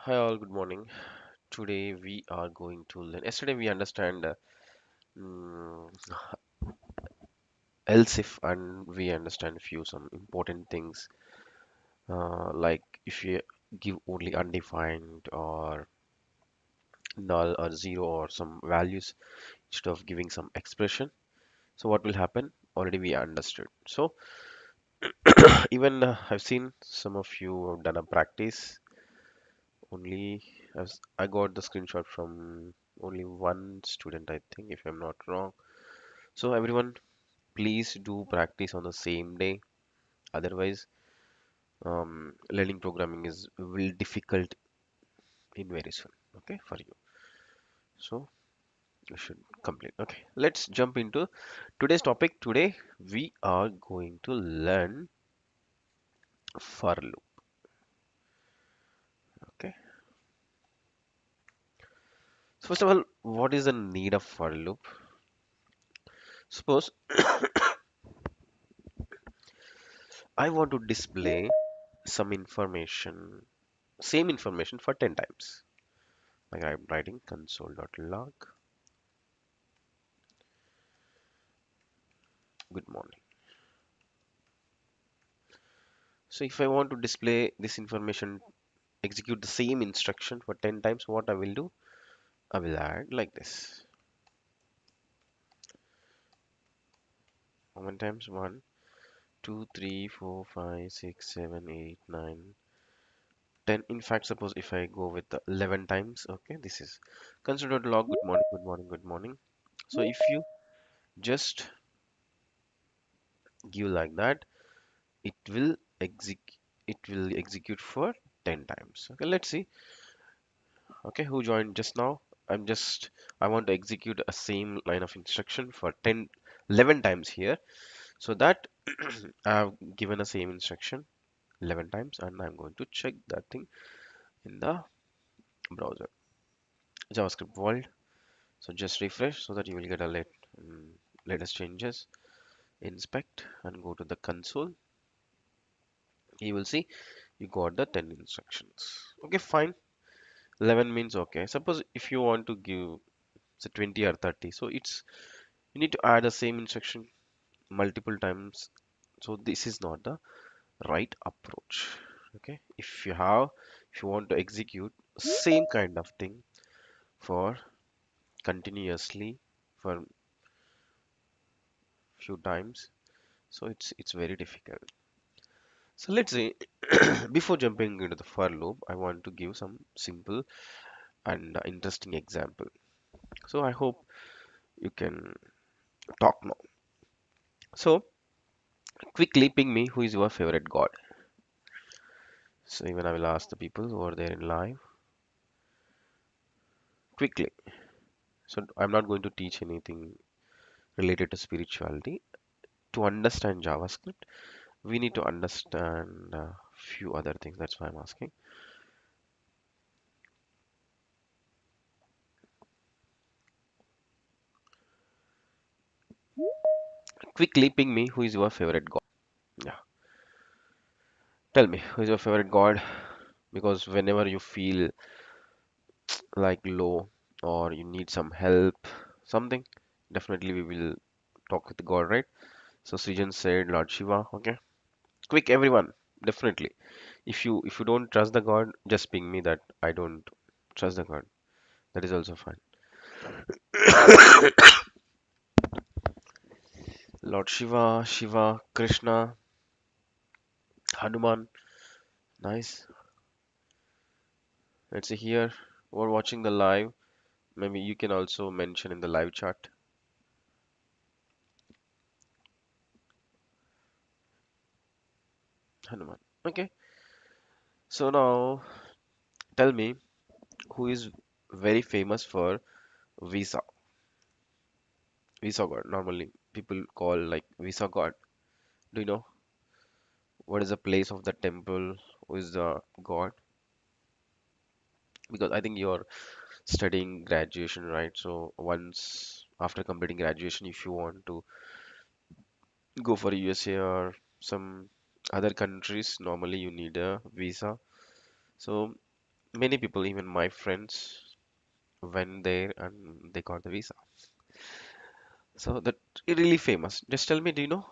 Hi all, good morning. Today we are going to learn. Yesterday we understand mm, else if and we understand few some important things like if you give only undefined or null or zero or some values instead of giving some expression. So what will happen? Already we understood. So even I've seen some of you have done a practice. Only I got the screenshot from only one student, I think, if I'm not wrong. So everyone, please do practice on the same day. Otherwise, learning programming is will difficult in very soon. Okay, for you. So you should complete. Okay, let's jump into today's topic. Today we are going to learn for loop. Okay. So first of all, what is the need of for loop? Suppose I want to display some information, same information for 10 times. Like I'm writing console.log. Good morning. So if I want to display this information, execute the same instruction for 10 times, what I will do? I will add like this. How many times? 1, 2, 3, 4, 5, 6, 7, 8, 9, 10. In fact, suppose if I go with the 11 times, okay, this is console.log, good morning, good morning, good morning. So if you just give like that, it will execute for 10 times. Okay, let's see. Okay, who joined just now? I want to execute a same line of instruction for 10, 11 times here. So that I've given a same instruction 11 times and I'm going to check that thing in the browser. JavaScript world. So just refresh so that you will get a latest changes. Inspect and go to the console. You will see you got the 10 instructions. Okay, fine. 11 means okay. Suppose if you want to give say 20 or 30, so it's you need to add the same instruction multiple times. So this is not the right approach. Okay, if you want to execute same kind of thing for continuously for few times, so it's very difficult. So let's say before jumping into the for loop, I want to give some simple and interesting example. So I hope you can talk now. So quickly ping me, who is your favorite god? So even I will ask the people who are there in live quickly. So I'm not going to teach anything related to spirituality. To understand JavaScript, we need to understand a few other things. That's why I'm asking. Quickly ping me, who is your favorite god? Yeah, tell me, who is your favorite god? Because whenever you feel like low or you need some help, something, definitely we will talk with the god, right? So Srijan said Lord Shiva. Okay, quick everyone, definitely. If you don't trust the god, just ping me that I don't trust the god. That is also fine. Lord Shiva, Shiva, Krishna, Hanuman. Nice. Let's see here. We're watching the live. Maybe you can also mention in the live chat. Hanuman. Okay. So now tell me who is very famous for Visa. Visa God. Normally people call like Visa God. Do you know what is the place of the temple? Who is the God? Because I think you're studying graduation, right? So once after completing graduation, if you want to go for USA or some other countries, normally you need a visa. So Many people, even my friends, went there and they got the visa. So that really famous. Just tell me, do you know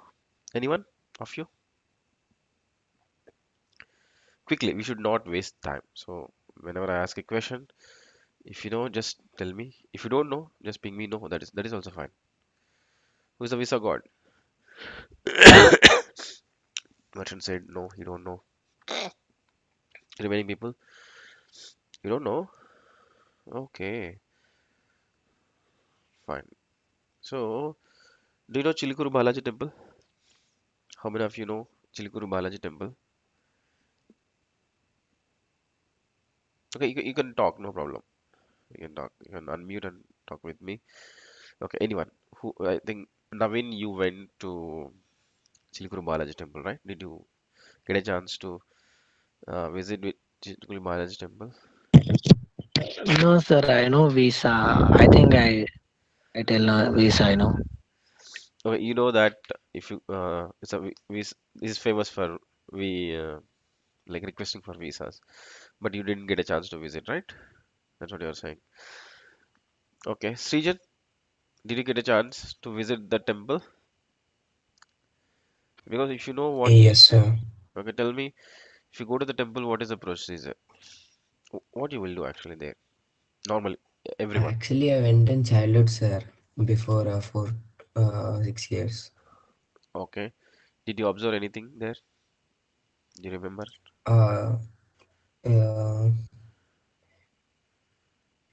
anyone of you? Quickly, we should not waste time. So whenever I ask a question, if you know, just tell me. If you don't know, just ping me. No, that is also fine. Who's the visa god? Merchant said no, he don't know. Remaining people, you don't know. Okay, fine. So, do you know Chilikuru Balaji temple? How many of you know Chilikuru Balaji temple? Okay, you can talk, no problem. You can talk. You can unmute and talk with me. Okay, anyone who I think Naveen, you went to Chilikuru Balaji temple, right? Did you get a chance to visit with Chilikuru Balaji temple? No, sir, I know Visa. I think I tell Visa, I know. Okay, you know that if you this is famous for we like requesting for visas, but you didn't get a chance to visit, right? That's what you're saying. Okay, Srijan, did you get a chance to visit the temple? Because if you know what, Yes, sir. okay, tell me, if you go to the temple, what is the procedure? What you will do actually there? Normally, everyone. Actually, I went in childhood, sir, before 6 years. Okay. Did you observe anything there? Do you remember? Uh, uh,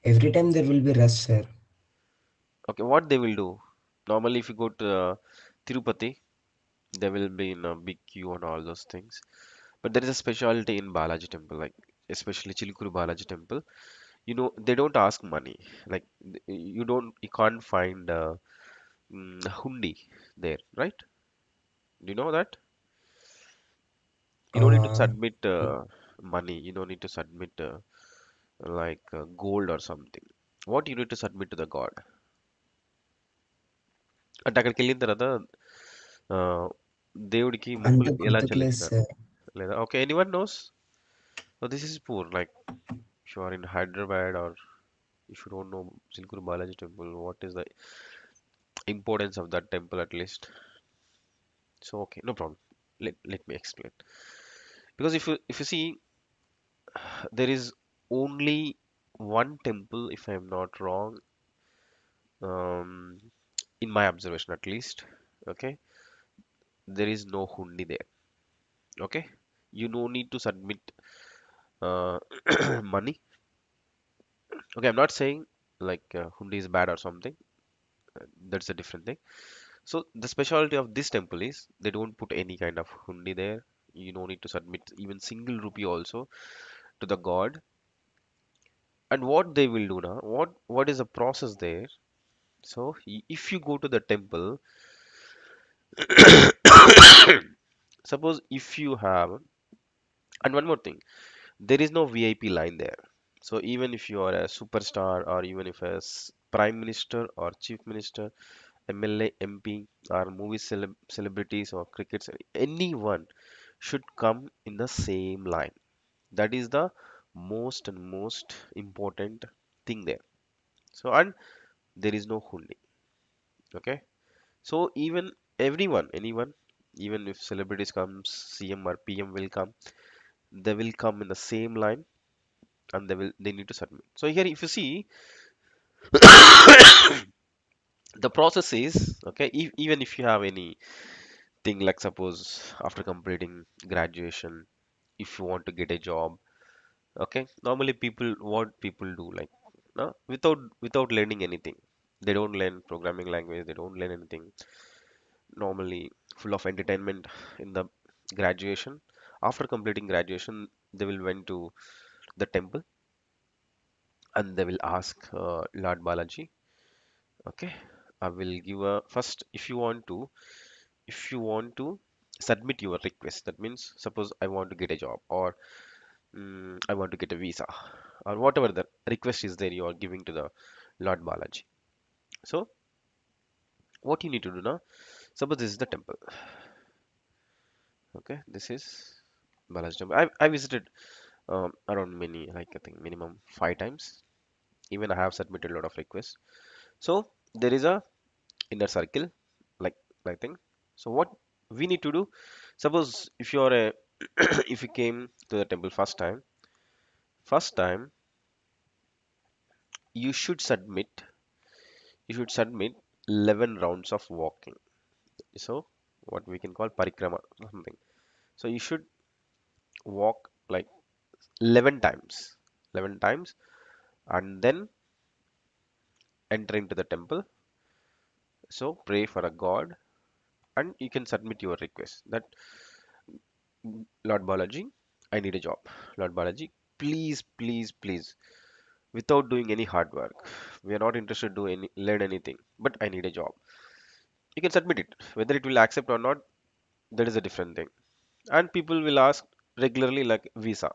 every time there will be rush, sir. Okay, what they will do? Normally, if you go to Tirupati, there will be in a big queue and all those things. But there is a specialty in Balaji temple, like especially Chilikuru Balaji temple. You know, they don't ask money. Like you can't find hundi there, right? Do you know that? You don't need to Uh, submit money. You don't need to submit like gold or something. What you need to submit to the god? అంటే అక్కడికి వెళ్ళిన తర్వాత ఆ, దేవుడికి అంత మొక్కులు ఎలా గుర్తుకులేదు చెల్లిస్తారు సార్. లేదా okay anyone knows so this is poor like you are in Hyderabad or if you don't know Chilkuru Balaji temple, what is the importance of that temple at least? So okay, no problem. Let me explain. Because if you see, there is only one temple, if I'm not wrong, um, in my observation at least. Okay, there is no hundi there. Okay, you no need to submit uh, money. Okay, I'm not saying like hundi is bad or something. That's a different thing. So the specialty of this temple is they don't put any kind of hundi there. You don't need to submit even single rupee also to the god. And what they will do now, what is the process there? So if you go to the temple, suppose if you have, and one more thing, there is no VIP line there. So even if you are a superstar or even if as prime minister or chief minister, MLA, MP, or movie celebrities or crickets, anyone should come in the same line. That is the most important thing there. So and there is no hundi. Okay. So even everyone, anyone, even if celebrities comes, CM or PM will come, they will come in the same line and they need to submit. So here if you see the process is okay, even if you have any thing like suppose after completing graduation, if you want to get a job, okay, normally people what people do like no, without learning anything. They don't learn programming language, they don't learn anything. Normally full of entertainment in the graduation. After completing graduation, they will went to the temple and they will ask Lord Balaji, okay, I will give a first if you want to submit your request. That means suppose I want to get a job or I want to get a visa or whatever the request is there you are giving to the Lord Balaji. So what you need to do now, suppose this is the temple, okay, this is Balaji temple. I visited around many, like I think minimum 5 times. Even I have submitted a lot of requests. So there is a inner circle, like I think. So what we need to do, suppose if you're a if you came to the temple first time, you should submit you should submit 11 rounds of walking. So what we can call parikrama or something. So you should walk like 11 times, 11 times, and then enter into the temple. So pray for a god, and you can submit your request that Lord Balaji, I need a job. Lord Balaji, please, please, please, without doing any hard work. We are not interested to learn anything, but I need a job. You can submit it. Whether it will accept or not, that is a different thing. And people will ask regularly like visa.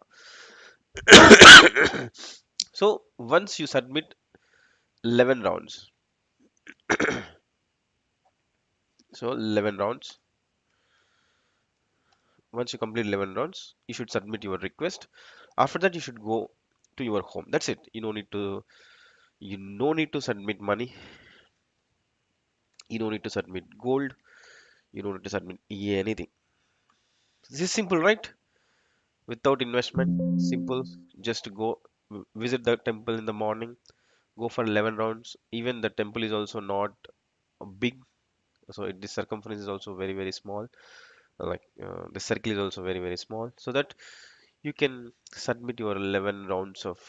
So once you submit 11 rounds, so 11 rounds, once you complete 11 rounds, you should submit your request. After that, you should go to your home. That's it. You no need to submit money. You don't need to submit gold. You don't need to submit anything. This is simple, right? Without investment, simple. Just to go visit the temple in the morning, go for 11 rounds. Even the temple is also not big, so the circumference is also very very small. The circle is also very very small, so that you can submit your 11 rounds of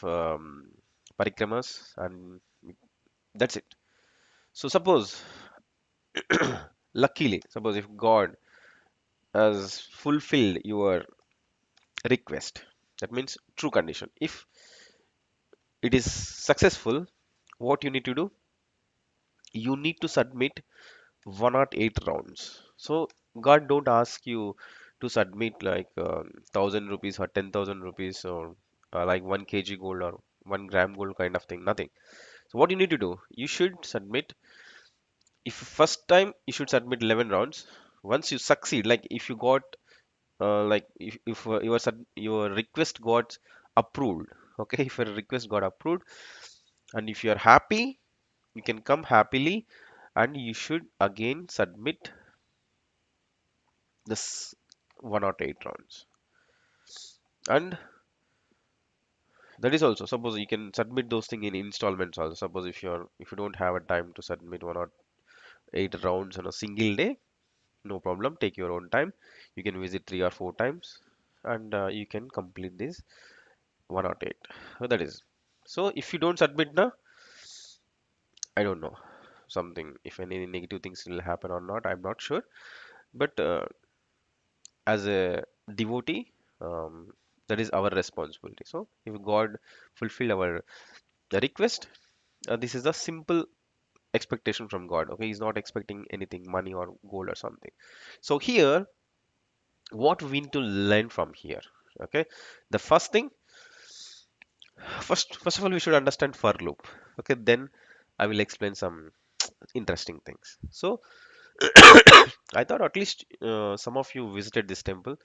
parikramas, and that's it. So suppose, luckily, suppose if God has fulfilled your request, that means true condition. If it is successful, what you need to do, you need to submit 108 rounds. So God don't ask you to submit like 1,000 rupees or 10,000 rupees, or like 1 kg gold or 1 gram gold kind of thing, nothing. So what you need to do, you should submit, if first time you should submit 11 rounds. Once you succeed, like if you got if your request got approved, okay, if your request got approved, and if you are happy, you can come happily, and you should again submit this 108 rounds. And that is also, suppose you can submit those things in installments also. Suppose if you don't have a time to submit 108 rounds on a single day, no problem, take your own time. You can visit 3 or 4 times, and you can complete this 108. So that is, so if you don't submit now, I don't know, something, if any negative things will happen or not, I'm not sure. But as a devotee, that is our responsibility. So if God fulfill our request, this is a simple expectation from God. Okay, he's not expecting anything, money or gold or something. So here, what we need to learn from here? Okay, the first thing, first of all, we should understand for loop. Okay, then I will explain some interesting things. So I thought at least some of you visited this temple.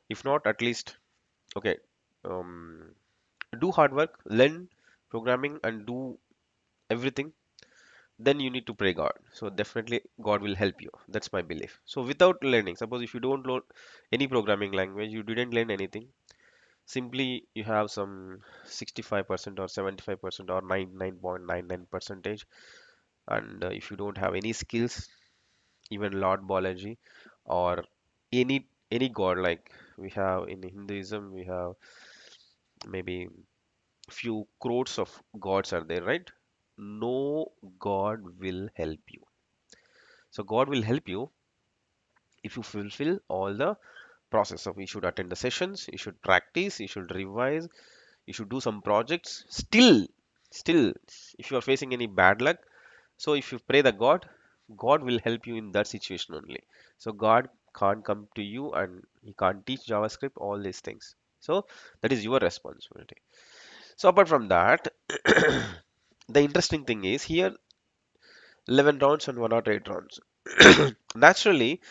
If not, at least, okay, um, do hard work, learn programming, and do everything. Then you need to pray God. So definitely God will help you. That's my belief. So without learning, suppose if you don't learn any programming language, you didn't learn anything. Simply you have some 65% or 75% or 99.99 percentage, and if you don't have any skills, even Lord Balaji or any god, like we have in Hinduism, we have maybe few crores of gods are there, right? No god will help you. So God will help you if you fulfill all the process. So you should attend the sessions, you should practice, you should revise, you should do some projects. Still, if you are facing any bad luck, so if you pray the God, God will help you in that situation only. So God can't come to you and he can't teach JavaScript, all these things. So that is your responsibility. So apart from that, the interesting thing is here 11 rounds and 108 rounds. Naturally,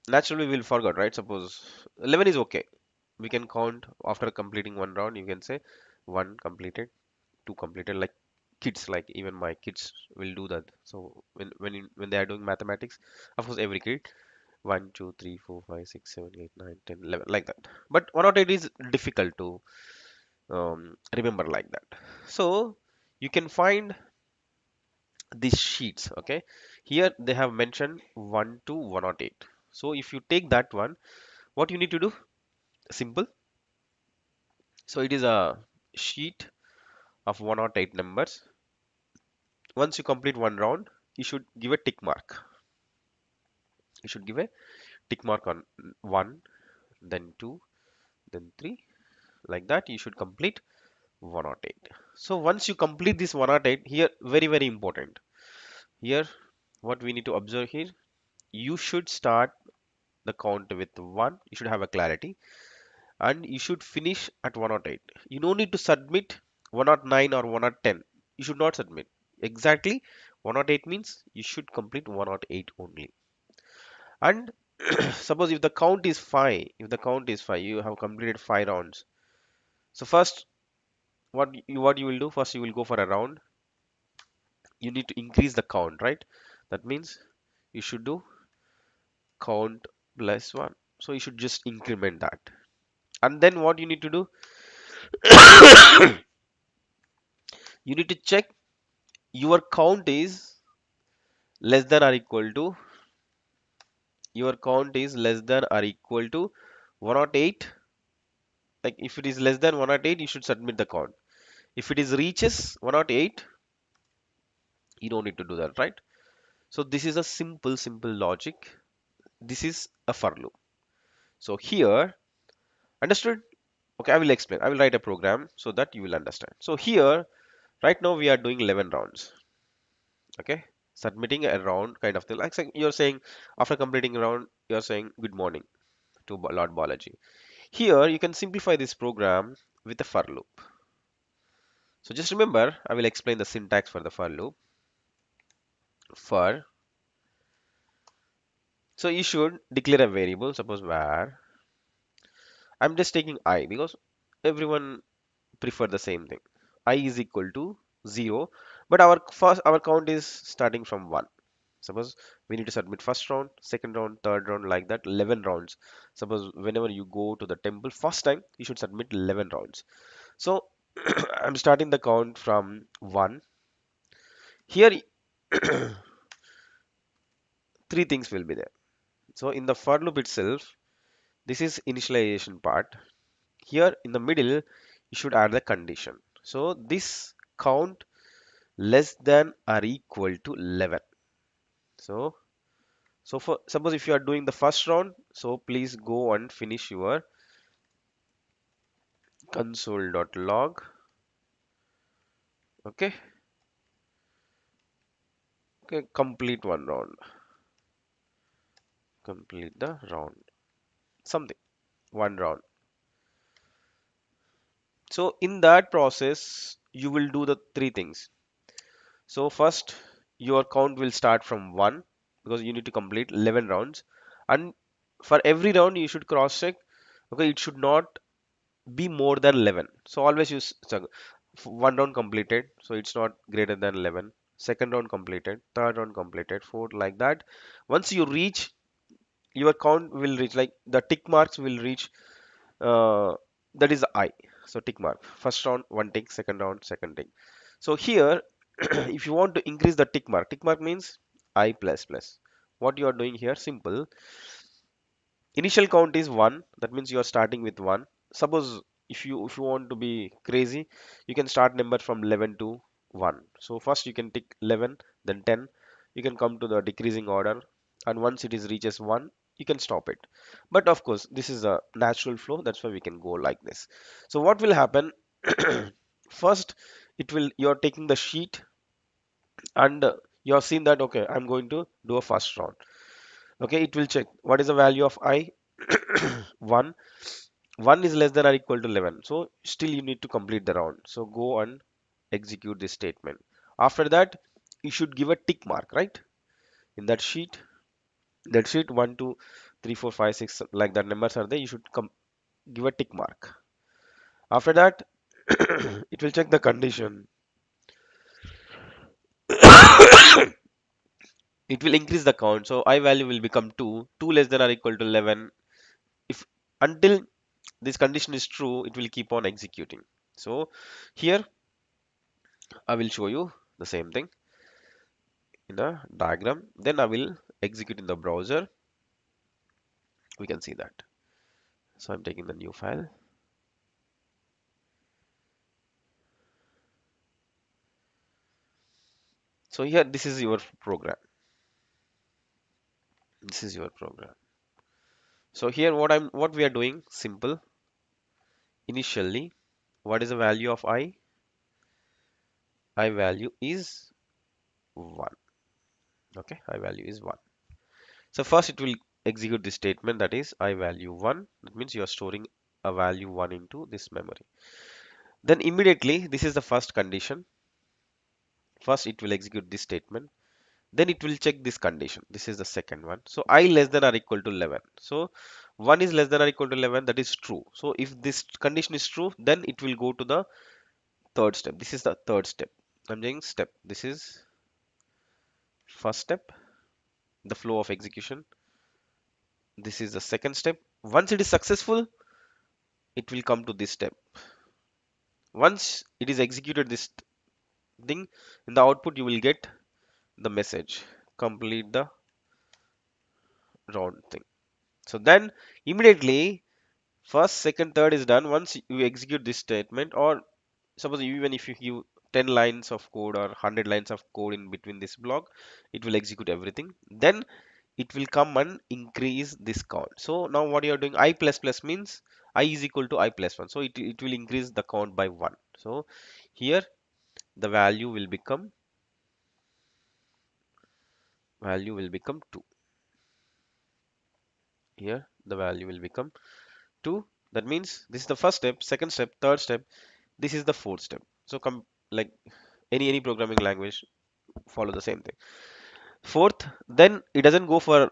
naturally we'll forget, right? Suppose 11 is okay. we can count after completing one round. You can say one completed, two completed, like kids, like even my kids will do that. So when they are doing mathematics, of course every kid, 1 2 3 4 5 6 7 8 9 10 11, like that. But 108 is difficult to remember like that. So you can find these sheets. Okay, here they have mentioned 1 to 108. So if you take that one, what you need to do, simple. So it is a sheet of 108 numbers. Once you complete one round, you should give a tick mark. You should give a tick mark on 1, then 2, then 3, like that. You should complete 108. So once you complete this 108, here very very important. Here what we need to observe here, you should start the count with 1. You should have a clarity, and you should finish at 108. You don't need to submit 109 or 110. You should not submit. Exactly 108 means you should complete 108 only. And suppose if the count is 5, if the count is 5, you have completed 5 rounds. So first, what you will do, first you will go for a round. You need to increase the count, right? That means you should do count plus 1. So you should just increment that. And then what you need to do, you need to check your count is less than or equal to, your count is less than or equal to 108. Like if it is less than 108, you should submit the count. If it is reaches 108, you don't need to do that, right? So this is a simple logic. This is a for loop. So here, understood? Okay, I will explain. I will write a program so that you will understand. So here, right now we are doing 11 rounds. Okay, submitting a round kind of thing. Like you're saying after completing a round, you're saying good morning to Lord Balaji. Here you can simplify this program with a for loop. So just remember, I will explain the syntax for the for loop. For, so you should declare a variable, suppose var. I'm just taking I because everyone prefer the same thing. I is equal to 0, but our count is starting from 1. Suppose we need to submit first round, second round, third round, like that, 11 rounds. Suppose whenever you go to the temple first time, you should submit 11 rounds. So I'm starting the count from 1. Here three things will be there. So in the for loop itself, this is initialization part. Here in the middle, you should add the condition. So this count less than or equal to 11. So for suppose if you are doing the first round, so please go and finish your console.log. Okay, okay, complete one round, complete the round, something, one round. So in that process, you will do the three things. So first, your count will start from 1 because you need to complete 11 rounds. And for every round, you should cross check. Okay, it should not be more than 11. So always use, so one round completed, so it's not greater than 11. Second round completed, third round completed, fourth, like that. Once you reach, your count will reach, like the tick marks will reach, uh, that is I. So tick mark. First round, one tick, second round, second tick. So here, if you want to increase the tick mark means I plus plus. What you are doing here, simple. Initial count is 1. That means you are starting with 1. Suppose if you want to be crazy, you can start number from 11 to 1. So first you can tick 11, then 10. You can come to the decreasing order, and once it is reaches 1, you can stop it. But of course, this is a natural flow. That's why we can go like this. So what will happen? First, it will, you're taking the sheet, and you have seen that, okay, I'm going to do a first round. Okay, it will check what is the value of I. 1. 1 is less than or equal to 11, so still you need to complete the round. So go and execute this statement. After that, you should give a tick mark, right, in that sheet. That sheet 1 2 3 4 5 6, like that numbers are there, you should come give a tick mark. After that, it will check the condition. It will increase the count. So I value will become 2. 2 less than or equal to 11. If until this condition is true, it will keep on executing. So here I will show you the same thing in a diagram. Then I will execute in the browser. We can see that. So I'm taking the new file. So here, this is your program. This is your program. So here, what we are doing, simple. Initially, what is the value of I? I value is 1. Okay, I value is 1. So first it will execute this statement, that is I value 1. That means you are storing a value 1 into this memory. Then immediately, this is the first condition. First it will execute this statement. Then it will check this condition. This is the second one. So I less than or equal to 11. So 1 is less than or equal to 11, that is true. So if this condition is true, then it will go to the third step. This is the third step. I'm saying step. This is first step, the flow of execution. This is the second step. Once it is successful, it will come to this step. Once it is executed this thing, in the output you will get the message, complete the round thing. So then immediately first, second, third is done. Once you execute this statement, or suppose even if you give 10 lines of code or 100 lines of code in between this block, it will execute everything. Then it will come and increase this count. So now what you are doing, I plus plus means I is equal to I plus 1. So it will increase the count by 1. So here the value will become 2. Here the value will become 2. That means this is the first step, second step, third step. This is the fourth step. So come like any programming language follow the same thing. Fourth, then it doesn't go for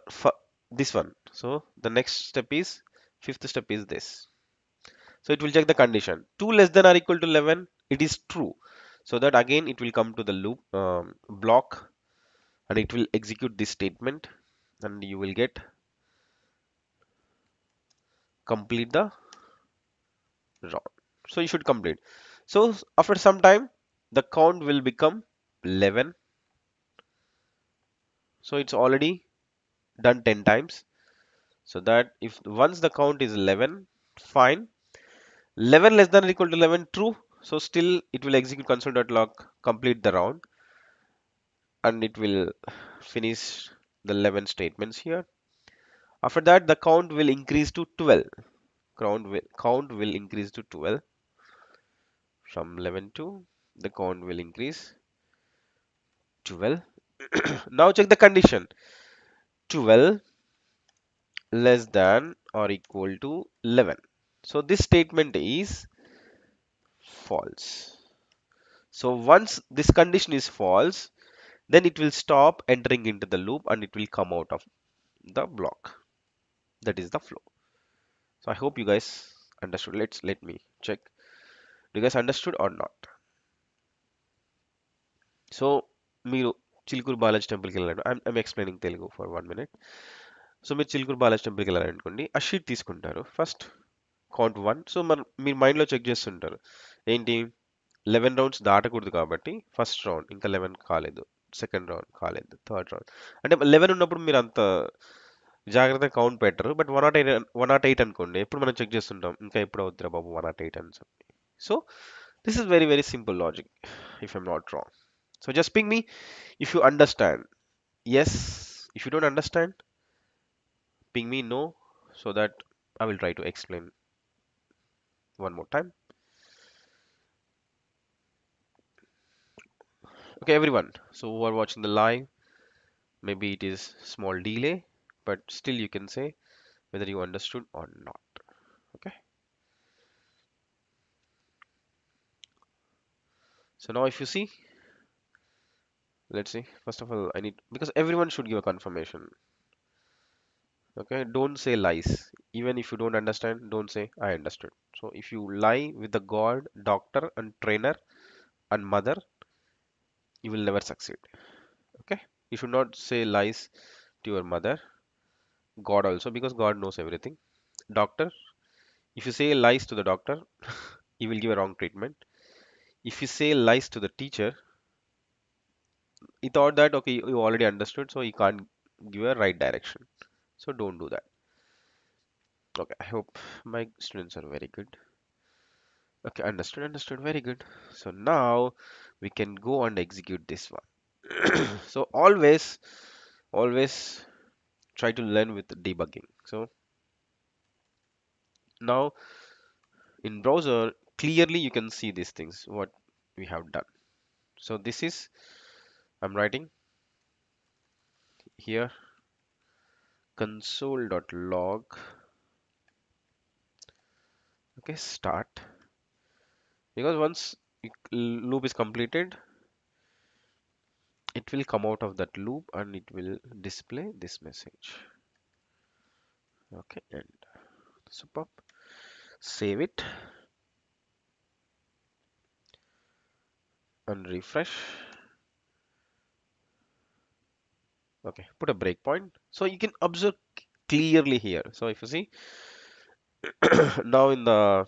this one. So the next step is fifth step is this. So it will check the condition. 2 less than or equal to 11. It is true. So that again it will come to the loop block and it will execute this statement and you will get complete the round. So you should complete. So after some time the count will become 11. So it's already done 10 times. So that if once the count is 11, fine. 11 less than or equal to 11, true. So still it will execute console.log, complete the round, and it will finish the 11 statements here. After that, the count will increase to 12. Count will increase to 12 from 11 to the count will increase 12. Now check the condition. 12 less than or equal to 11. So this statement is false. So once this condition is false, then it will stop entering into the loop and it will come out of the block. That is the flow. So I hope you guys understood. Let me check. Do you guys understood or not? So మీరు చిలుకూరు బాలాజీ టెంపుల్కి వెళ్ళారు. I'm explaining Telugu for 1 minute. So మీరు చిలుకూరు బాలాజీ టెంపుల్కి వెళ్ళారనుకోండి, ఆ sheet తీసుకుంటారు first count 1. So మీరు మైండ్లో చెక్ చేస్తుంటారు ఏంటి, 11 రౌండ్స్ దాటకూడదు కాబట్టి ఫస్ట్ రౌండ్ ఇంకా 11 కాలేదు, సెకండ్ రౌండ్ కాలేదు, థర్డ్ రౌండ్. అంటే 11 ఉన్నప్పుడు మీరు అంత జాగ్రత్తగా కౌంట్ పెట్టరు. బట్ 108 అనుకోండి, ఎప్పుడు మనం చెక్ చేస్తుంటాం ఇంకా ఎప్పుడు అవుతురా బాబు 108 అని చెప్పి. So this is very very simple logic if I'm not wrong. So just ping me if you understand. Yes, if you don't understand, ping me no, so that I will try to explain one more time. Okay, everyone. So who are watching the live, maybe it is small delay, but still you can say whether you understood or not. Okay. So now if you see, let's see. First of all, I need because everyone should give a confirmation. Okay, don't say lies. Even if you don't understand, don't say I understood. So if you lie with the god, doctor, and trainer and mother, you will never succeed. Okay, you should not say lies to your mother, God also, because God knows everything. Doctor, if you say lies to the doctor, he will give a wrong treatment. If you say lies to the teacher, he thought that okay, you already understood, so he can't give a right direction. So don't do that. Okay, I hope my students are very good. Okay, understood, understood, very good. So now we can go and execute this one. So always try to learn with debugging. So now in browser, clearly you can see these things, what we have done. So this is, I'm writing here console.log. Okay, start. Because once loop is completed, it will come out of that loop and it will display this message. Okay, and superb. Save it and refresh. Okay, put a breakpoint. So you can observe clearly here. So if you see now in the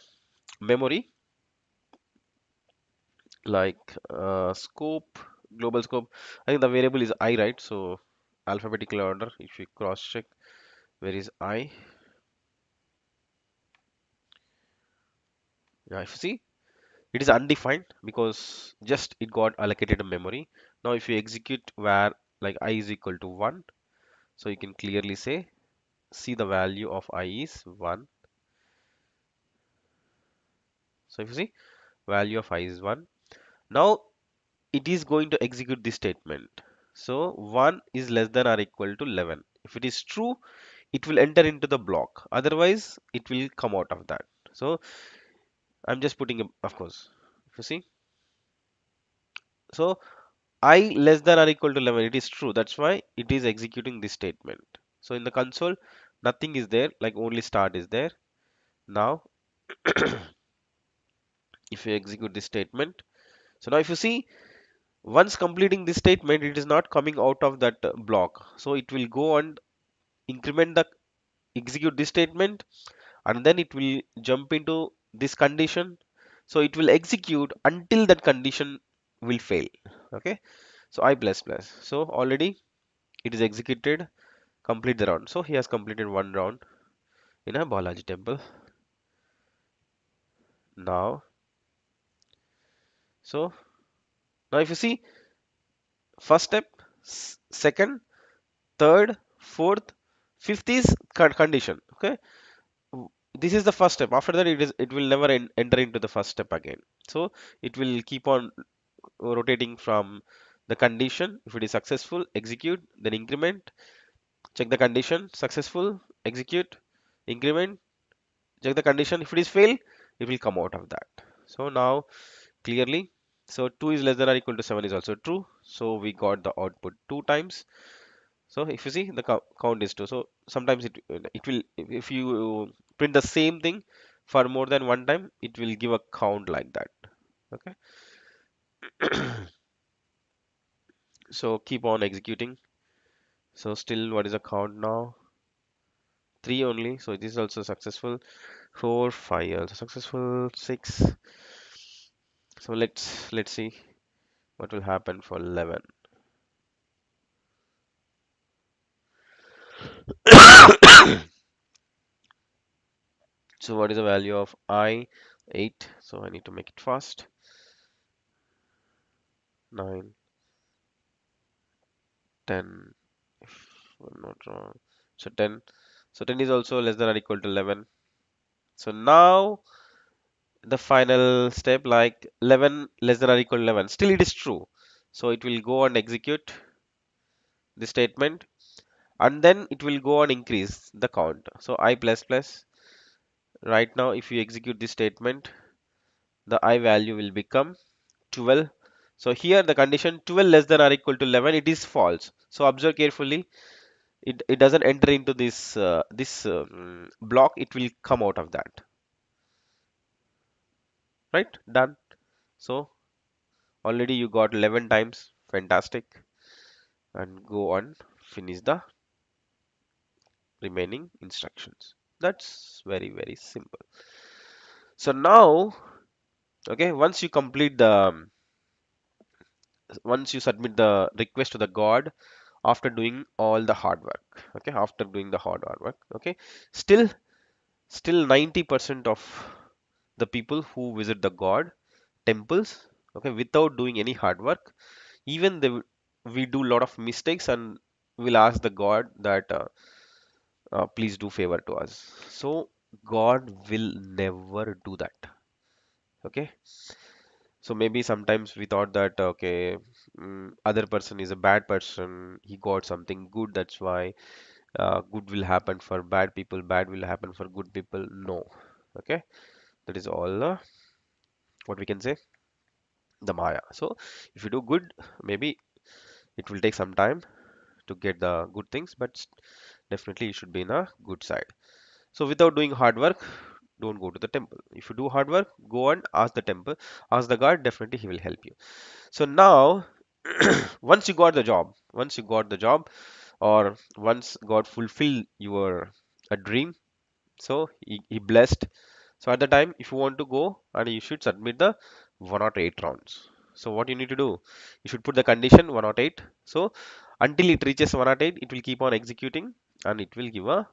memory, like scope, global scope, I think the variable is I, right? So alphabetical order, if we cross check, where is I? Yeah, if you see, it is undefined because just it got allocated a memory. Now if you execute where like I is equal to 1, so you can clearly say, see the value of I is 1. So if you see, value of I is 1. Now it is going to execute this statement. So 1 is less than or equal to 11. If it is true, it will enter into the block. Otherwise, it will come out of that. So I'm just putting, of course, if you see, so I less than or equal to 11, it is true. That's why it is executing this statement. So in the console, nothing is there, like only start is there. Now, if you execute this statement, so now if you see, once completing this statement, it is not coming out of that block. So it will go and increment the execute this statement, and then it will jump into this condition. So it will execute until that condition will fail. Okay, so I plus plus. So already it is executed, complete the round. So he has completed one round in a Balaji temple. Now, so now if you see, first step, second, third, fourth, fifth is condition. Okay, this is the first step. After that, it will never enter into the first step again. So it will keep on rotating from the condition. If it is successful, execute, then increment, check the condition, successful, execute, increment, check the condition. If it is fail, it will come out of that. So now clearly, so 2 is less than or equal to 7 is also true. So we got the output 2 times. So if you see, the count is 2. So sometimes it will, if you print the same thing for more than one time, it will give a count like that. Okay, so keep on executing. So still, what is the count now? 3 only. So this is also successful. 4, 5 also successful. 6. So let's see what will happen for 11. So what is the value of I? 8. So I need to make it fast. 9, 10. If I'm not wrong. So 10. So 10 is also less than or equal to 11. So now the final step, like 11 less than or equal to 11. Still it is true. So it will go and execute the statement, and then it will go and increase the count. So I plus plus. Right now, if you execute this statement, the I value will become 12. So here the condition 12 less than or equal to 11, it is false. So observe carefully. it doesn't enter into this block, it will come out of that, right? Done. So already you got 11 times, fantastic. And go on, finish the remaining instructions. That's very, very simple. So now, okay, once you submit the request to the god after doing all the hard work, okay, after doing the hard work, okay, still still 90% of the people who visit the god temples, okay, without doing any hard work, even we do a lot of mistakes and we'll ask the god that please do favor to us. So God will never do that. Okay. So maybe sometimes we thought that okay, other person is a bad person. He got something good. That's why good will happen for bad people. Bad will happen for good people. No. Okay. That is all what we can say. The Maya. So if you do good, maybe it will take some time to get the good things, but definitely you should be in a good side. So without doing hard work, don't go to the temple. If you do hard work, go and ask the temple, ask the guard, definitely he will help you. So now, once you got the job, or once God fulfill your a dream, so he blessed. So at the time, if you want to go, and you should submit the 108 rounds. So what you need to do, you should put the condition 108. So until it reaches 108, it will keep on executing and it will give a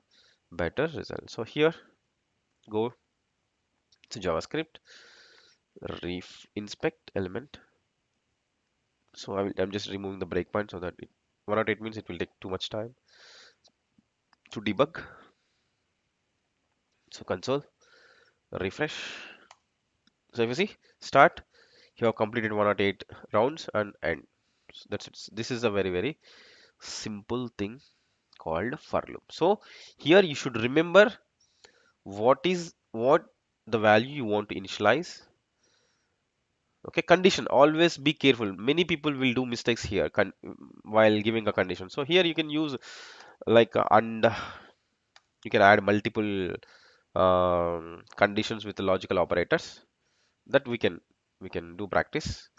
better result. So here, go to JavaScript, inspect element. So I'm just removing the breakpoint so that 108 means it will take too much time to debug. So console, refresh. So if you see, start, you have completed 108 rounds and end. So that's it. This is a very, very simple thing called for loop. So here you should remember what the value you want to initialize. Okay, condition, always be careful. Many people will do mistakes here while giving a condition. So here you can use like and you can add multiple conditions with the logical operators that we can do practice.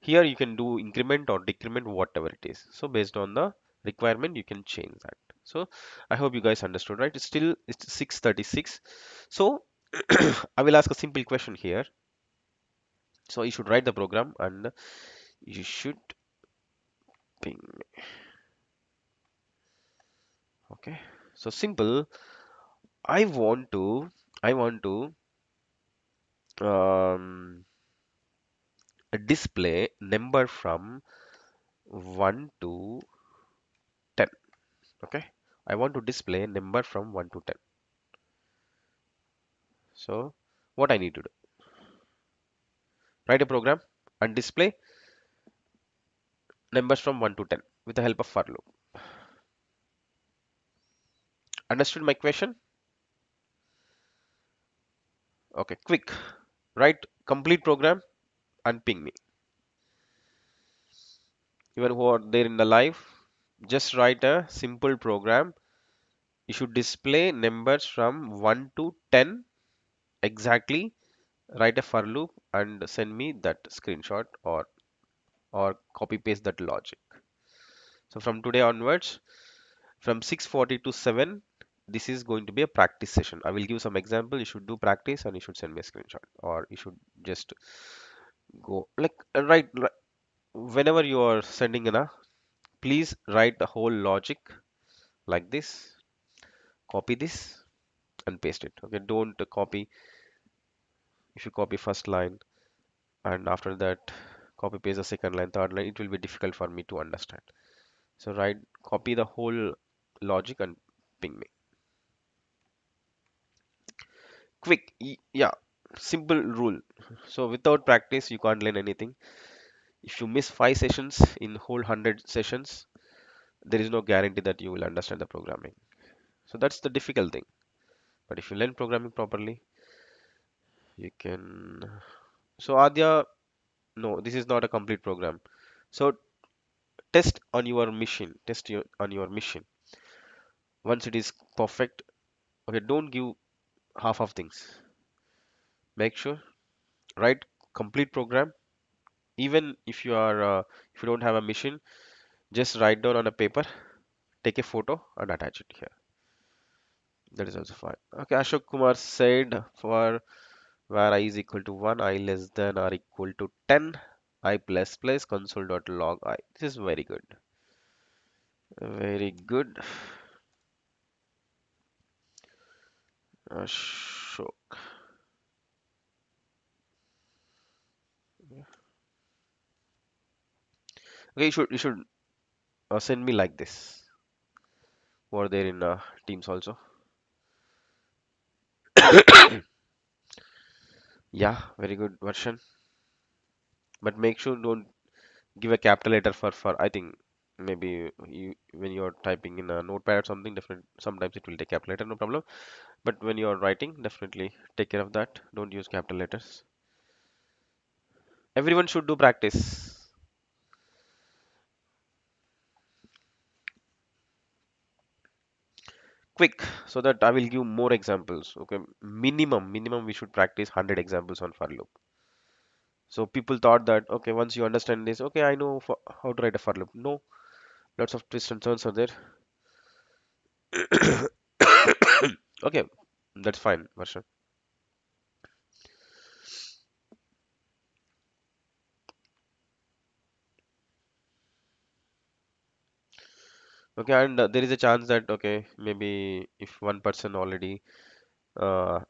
Here you can do increment or decrement, whatever it is. So based on the requirement, you can change that. So I hope you guys understood, right? It's 6:36. So I will ask a simple question here. So you should write the program and you should ping. Okay. So simple. I want to I want to um, display number from 1 to 10. Okay. I want to display number from 1 to 10. So what I need to do, write a program and display numbers from 1 to 10 with the help of for loop. Understood my question? Okay, quick. Write complete program and ping me. Even who are there in the live, just write a simple program. You should display numbers from 1 to 10 exactly. Write a for loop and send me that screenshot or copy paste that logic. So from today onwards, from 6:40 to 7, this is going to be a practice session. I will give some example. You should do practice and you should send me a screenshot, or you should just go like whenever you are sending in a, please write the whole logic like this, copy this and paste it. Okay, don't copy. If you copy first line and after that copy paste the second line, third line, it will be difficult for me to understand. So write, copy the whole logic and ping me. Quick, yeah, simple rule. So without practice, you can't learn anything. If you miss 5 sessions in whole 100 sessions, there is no guarantee that you will understand the programming. So that's the difficult thing. But if you learn programming properly, you can. So Adya, no, this is not a complete program. So test on your machine. On your machine. Once it is perfect, okay, don't give half of things. Make sure write complete program. Even if you don't have a machine, just write down on a paper, take a photo and attach it here. That is also fine. Okay, Ashok Kumar said for where I is equal to 1, I less than or equal to 10, I plus plus console.log I. This is very good. Very good. Ashok. Okay, you should send me like this over there in Teams also. Yeah, very good version. But make sure don't give a capital letter for I think maybe you when you're typing in a notepad or something different, sometimes it will take capital letter, no problem. But when you're writing, definitely take care of that. Don't use capital letters. Everyone should do practice. Quick, so that I will give more examples. Okay, minimum we should practice 100 examples on for loop. So people thought that okay, once you understand this, okay, I know how to write a for loop. No, lots of twists and turns are there. Okay, that's fine, Varsha. Okay, and there is a chance that okay, maybe if one person already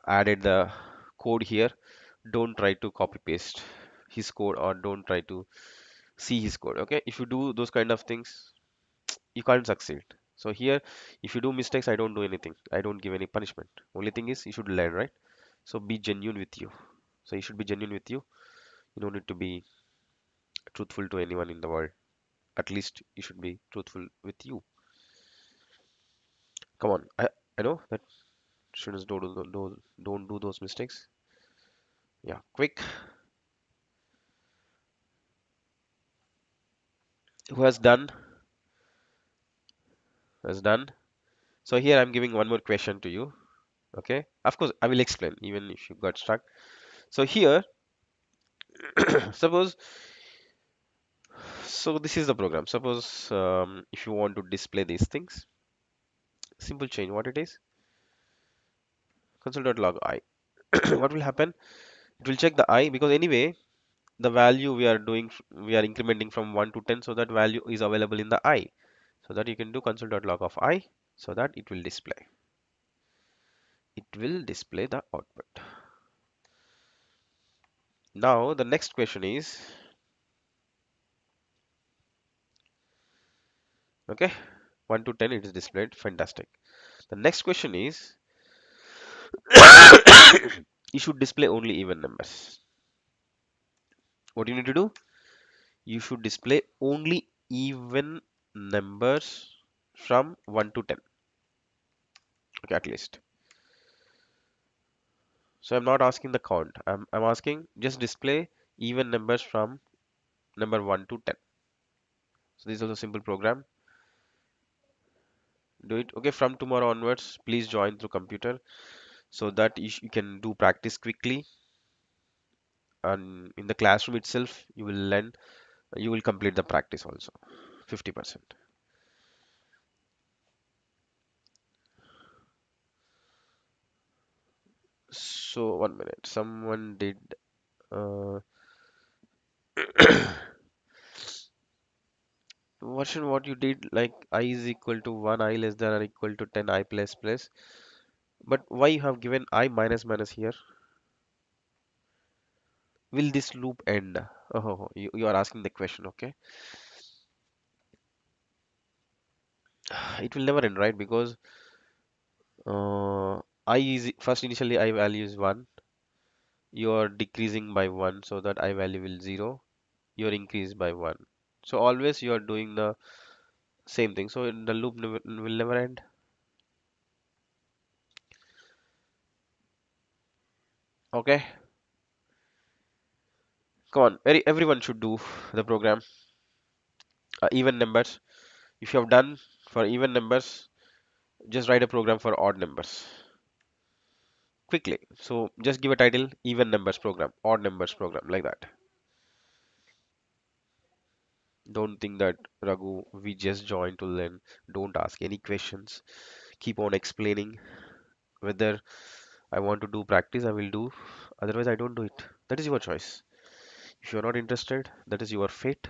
added the code here, don't try to copy paste his code or don't try to see his code. Okay, if you do those kind of things, you can't succeed. So here, if you do mistakes, I don't do anything. I don't give any punishment. Only thing is you should learn, right? So be genuine with you. So you should be genuine with you. You don't need to be truthful to anyone in the world. At least you should be truthful with you. Come on, I know that students don't do those mistakes. Yeah, quick. Who has done? Has done. So here I'm giving one more question to you. Okay, of course I will explain even if you got stuck. So here, suppose, so this is the program. Suppose if you want to display these things, simple change what it is, console.log I. What will happen? It will check the I because anyway the value we are doing, we are incrementing from 1 to 10, so that value is available in the I. So that you can do console.log of I, so that it will display. It will display the output. Now the next question is, okay, 1 to 10 it is displayed, fantastic. The next question is, you should display only even numbers. What you need to do? You should display only even numbers from 1 to 10. Okay, at least. So I'm not asking the count. I'm asking just display even numbers from number 1 to 10. So this is also a simple program. Do it. Okay, from tomorrow onwards, please join through computer so that you can do practice quickly. And in the classroom itself, you will learn, you will complete the practice also, 50%. So 1 minute. Someone did. Uh, version what you did like I is equal to 1, I less than or equal to 10, I plus plus. But why you have given I minus minus here? Will this loop end? Oh, you are asking the question, okay? It will never end, right? Because I is first initially I value is 1. You are decreasing by 1 so that I value will 0. You are increased by 1. So always you are doing the same thing. So the loop will never end. Okay, come on. Everyone should do the program. Even numbers. If you have done for even numbers, Just write a program for odd numbers quickly. So just give a title, even numbers program, odd numbers program, like that. Don't think that, Raghu, we just joined to learn. Don't ask any questions. Keep on explaining. Whether I want to do practice, I will do. Otherwise, I don't do it. That is your choice. If you're not interested, that is your fate.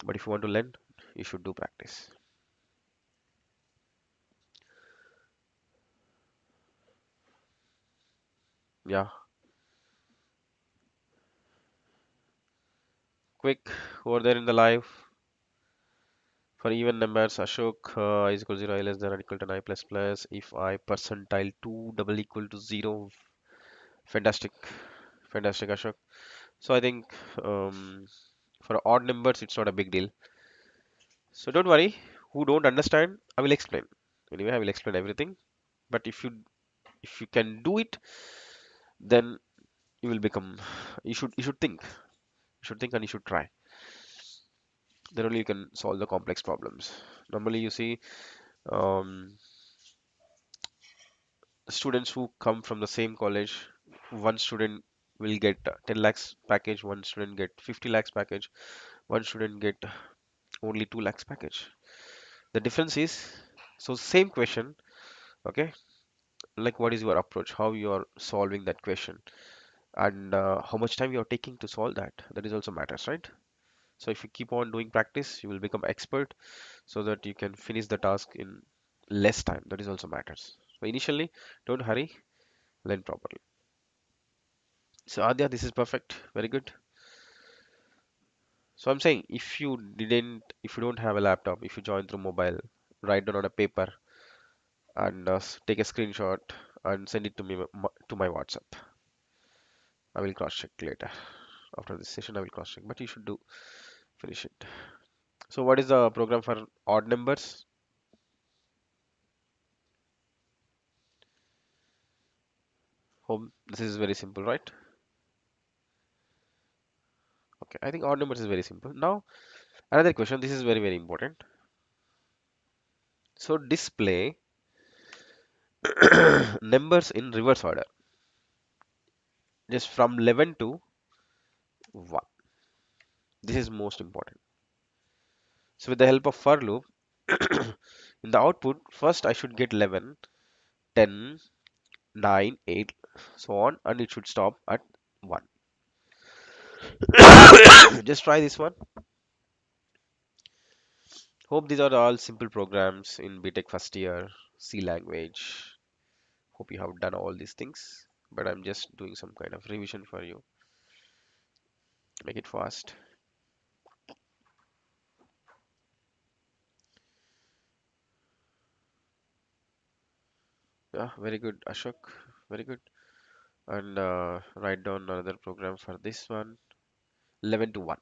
But if you want to learn, you should do practice. Yeah, quick over there in the live. For even numbers, Ashok, I is equal to 0, I less than or equal to I plus plus. If I percentile 2 double equal to 0. Fantastic. Fantastic, Ashok. So I think for odd numbers, it's not a big deal. So don't worry. Who don't understand, I will explain. Anyway, I will explain everything. But if you can do it, then you will become. You should think. You should think and you should try. Then only you can solve the complex problems. Normally, you see um, students who come from the same college, one student will get 10 lakhs package, one student get 50 lakhs package, one student get only 2 lakhs package. The difference is, so same question, okay, like what is your approach, how you are solving that question, and how much time you are taking to solve that. That is also matters, right? So if you keep on doing practice, you will become expert so that you can finish the task in less time. That is also matters. So initially, don't hurry, learn properly. So Adya, this is perfect. Very good. So I'm saying if you don't have a laptop, if you join through mobile, write down on a paper and take a screenshot and send it to me to my WhatsApp. I will cross check later. After this session, I will cross check, but you should do finish it. So what is the program for odd numbers? Home. This is very simple, right? Okay, I think odd numbers is very simple. Now another question. This is very very important. So display numbers in reverse order, just from 11 to 1. This is most important. So with the help of for loop, in the output, first I should get 11, 10, 9, 8, so on, and it should stop at 1. Just try this one. Hope these are all simple programs in BTech first year, C language. Hope you have done all these things, but I'm just doing some kind of revision for you. Make it fast. Yeah, very good, Ashok. Very good. And write down another program for this one. 11 to 1.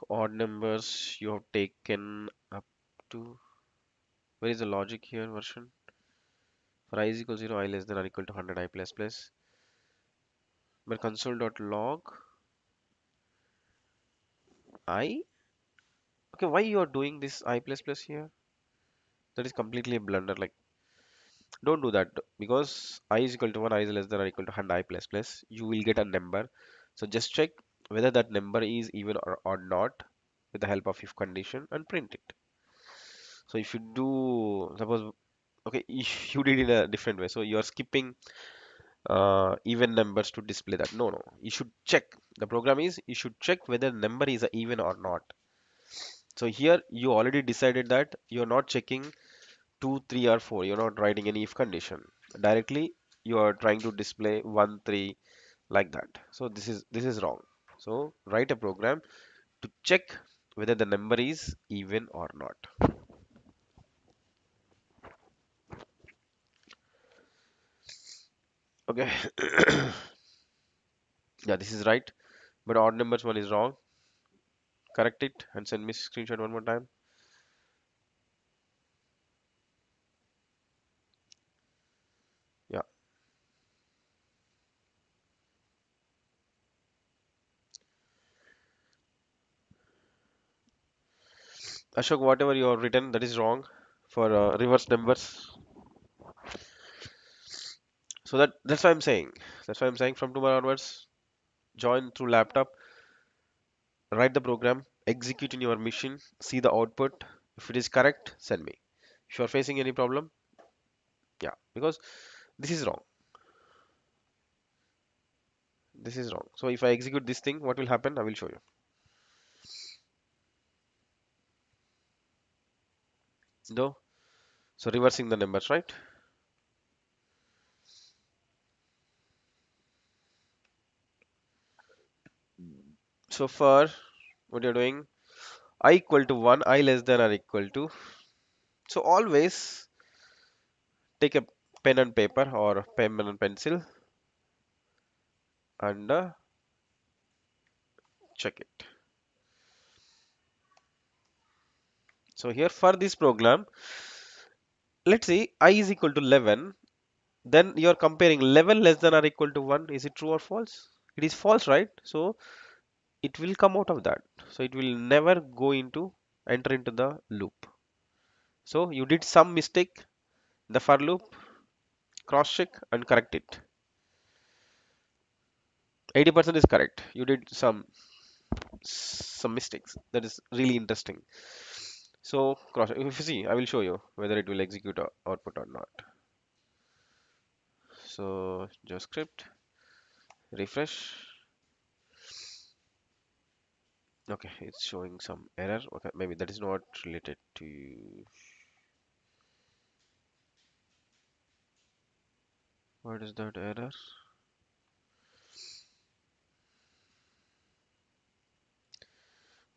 Odd numbers you have taken up to. Where is the logic here version? For I is equal to 0, I less than or equal to 100, I plus plus. But console.log I. Okay, why you are doing this I plus plus here? That is completely a blunder. Like, don't do that, because I is equal to 1, I is less than or equal to 100, I plus plus. You will get a number. So just check whether that number is even or not with the help of if condition and print it. So if you do, suppose, okay, if you did it in a different way, so you are skipping even numbers to display that. No, no, you should check. The program is you should check whether number is a even or not. So here you already decided that you're not checking 2, 3 or 4. You're not writing any if condition. Directly you are trying to display 1, 3 like that. So this is wrong. So write a program to check whether the number is even or not. Okay. Yeah, this is right. but odd numbers one is wrong. Correct it and send me screenshot one more time. Yeah, Ashok, whatever you have written that is wrong for reverse numbers. So that's why I'm saying. That's why I'm saying from tomorrow onwards, join through laptop, write the program, execute in your machine, see the output. If it is correct, send me. If you are facing any problem, yeah, because this is wrong. This is wrong. So if I execute this thing, what will happen? I will show you. No, so reversing the numbers, right? So for what you're doing, I equal to 1, I less than or equal to. So always take a pen and paper or pen and pencil and check it. So here for this program, let's see I is equal to 11. Then you're comparing 11 less than or equal to 1. Is it true or false? It is false, right? So it will come out of that. So it will never go into enter into the loop. So you did some mistake in the for loop, cross check and correct it. 80% is correct. You did some mistakes. That is really interesting. So cross if you see, I will show you whether it will execute output or not. So JavaScript, refresh. Okay, it's showing some error. Okay, maybe that is not related to what is that error?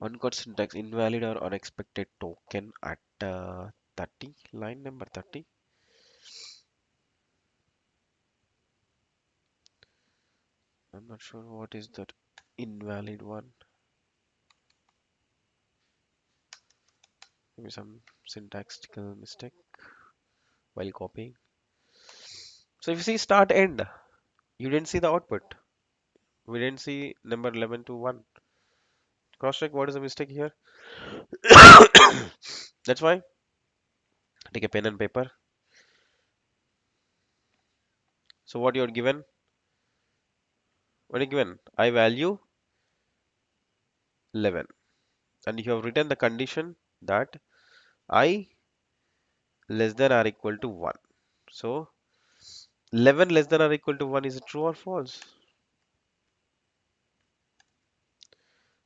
Uncaught syntax invalid or unexpected token at 30, line number 30. I'm not sure what is that invalid one. Maybe some syntactical mistake while copying. So if you see start end, you didn't see the output. We didn't see number 11 to 1. Cross check what is the mistake here. That's why take a pen and paper. So what you're given? What are you given? I value 11, and you have written the condition that I less than or equal to 1. So 11 less than or equal to 1 is it true or false?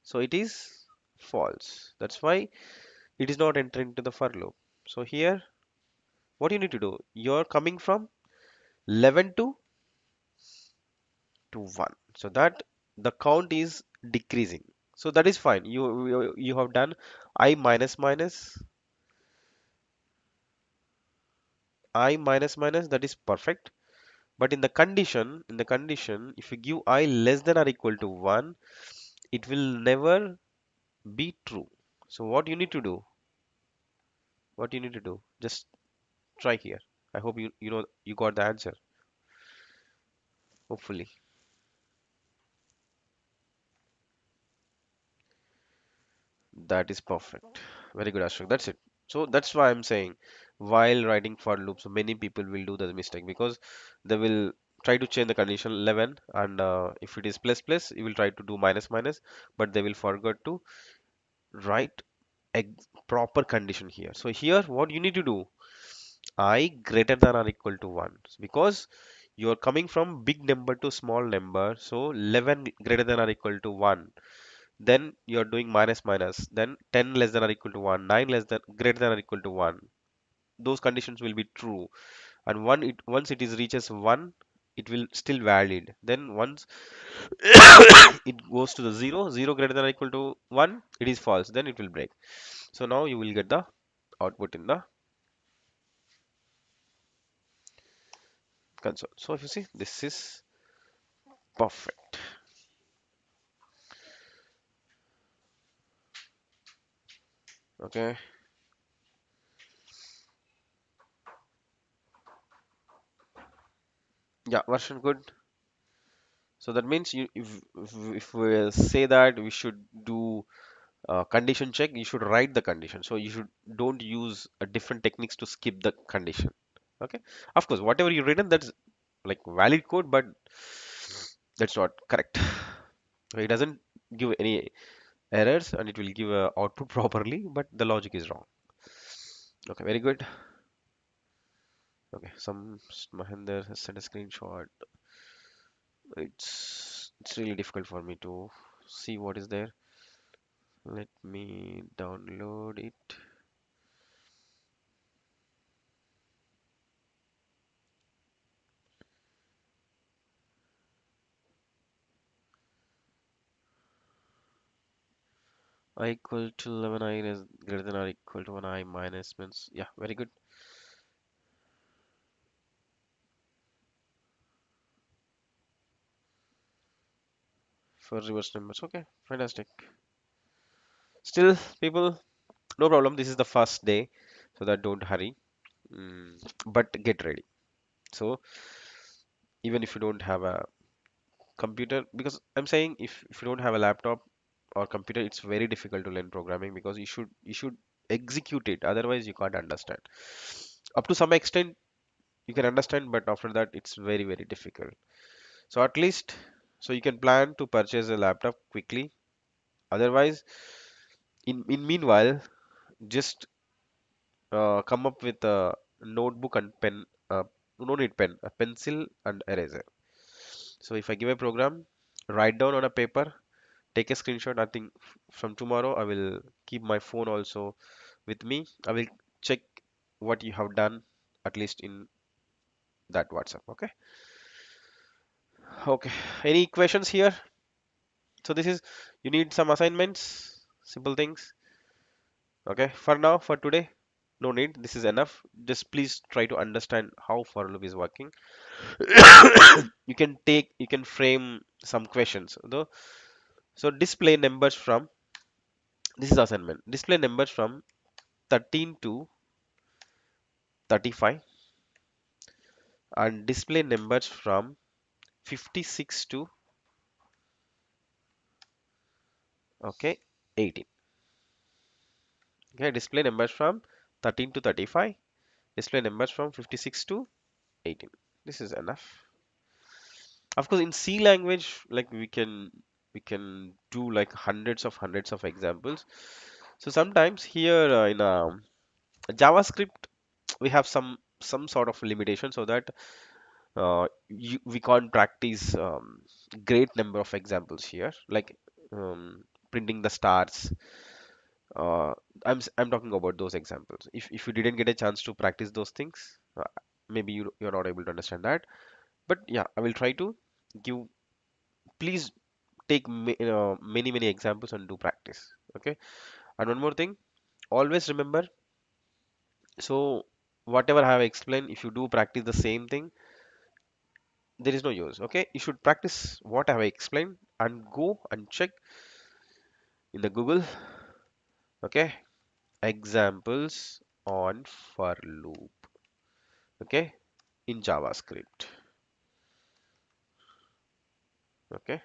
So it is false. That's why it is not entering into the for loop. So here what you need to do, you're coming from 11 to 1, so that the count is decreasing. So that is fine. You have done I minus minus I minus minus, that is perfect. But in the condition, if you give I less than or equal to 1, it will never be true. So what you need to do, just try here. I hope you know you got the answer, hopefully. That is perfect. Very good, Ashok. That's it. So that's why I'm saying while writing for loops, many people will do the mistake because they will try to change the condition 11, and if it is plus plus, you will try to do minus minus, but they will forget to write a proper condition here. So here, what you need to do, I greater than or equal to 1, because you are coming from big number to small number. So 11 greater than or equal to 1, then you're doing minus minus, then 10 less than or equal to 1, 9 less than greater than or equal to 1. Those conditions will be true, and once it is reaches 1, it will still valid. Then once it goes to the 0, 0 greater than or equal to 1, it is false, then it will break. So now you will get the output in the console. So if you see, this is perfect. Okay, yeah, version good. So that means if we say that we should do condition check, you should write the condition. So you should don't use a different techniques to skip the condition. Okay, of course, whatever you written, that's like valid code, but that's not correct. So it doesn't give any errors and it will give a output properly, but the logic is wrong. Okay, very good. Okay, Mahinder has sent a screenshot. It's really difficult for me to see what is there. Let me download it. I equal to 11I is greater than or equal to 1I minus means, yeah, very good. For reverse numbers, okay, fantastic. Still, people, no problem. This is the first day, so that don't hurry. But get ready. So even if you don't have a computer, because I'm saying if you don't have a laptop or computer, it's very difficult to learn programming because you should execute it. Otherwise, you can't understand. Up to some extent, you can understand, but after that, it's very very difficult. So at least, so you can plan to purchase a laptop quickly. Otherwise, in meanwhile, just come up with a notebook and pen. No need pen, a pencil and eraser. So if I give a program, write down on a paper, take a screenshot. I think from tomorrow I will keep my phone also with me. I will check what you have done at least in that WhatsApp. Okay. Okay. Any questions here? So this is you need some assignments, simple things. Okay. For now, for today, no need. This is enough. Just please try to understand how for loop is working. You can frame some questions though. So display numbers from this is assignment. Display numbers from 13 to 35 and display numbers from 56 to okay 18. Okay, display numbers from 13 to 35, display numbers from 56 to 18. This is enough. Of course, in C language, like we can do like hundreds of examples. So sometimes here in JavaScript we have some sort of limitation so that we can't practice great number of examples here like printing the stars. uh, I'm talking about those examples. If you didn't get a chance to practice those things, maybe you're not able to understand that. But yeah, I will try to give. Please take many examples and do practice. Okay. And one more thing, always remember. So whatever I have explained, if you do practice the same thing, there is no use. Okay, you should practice what I have explained and go and check in the Google. Okay, examples on for loop. Okay, in JavaScript. Okay,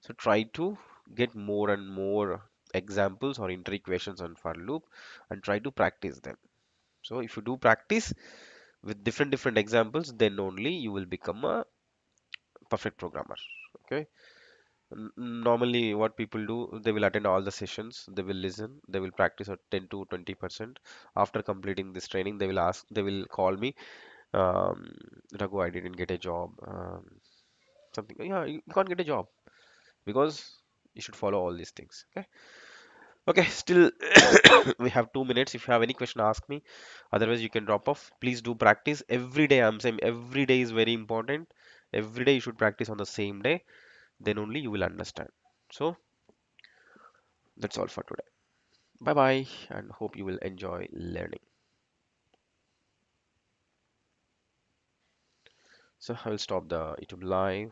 so try to get more and more examples or inter equations on for loop and try to practice them. So if you do practice with different examples, then only you will become a perfect programmer. Okay. Normally what people do, they will attend all the sessions, they will listen, they will practice at 10 to 20%. After completing this training, they will call me, um, Raghu, I didn't get a job, something. Yeah, you can't get a job because you should follow all these things. Okay. Okay, still we have 2 minutes. If you have any question, ask me. Otherwise, you can drop off. Please do practice every day. I'm saying every day is very important. Every day you should practice on the same day. Then only you will understand. So that's all for today. Bye bye, and hope you will enjoy learning. So I will stop the YouTube live.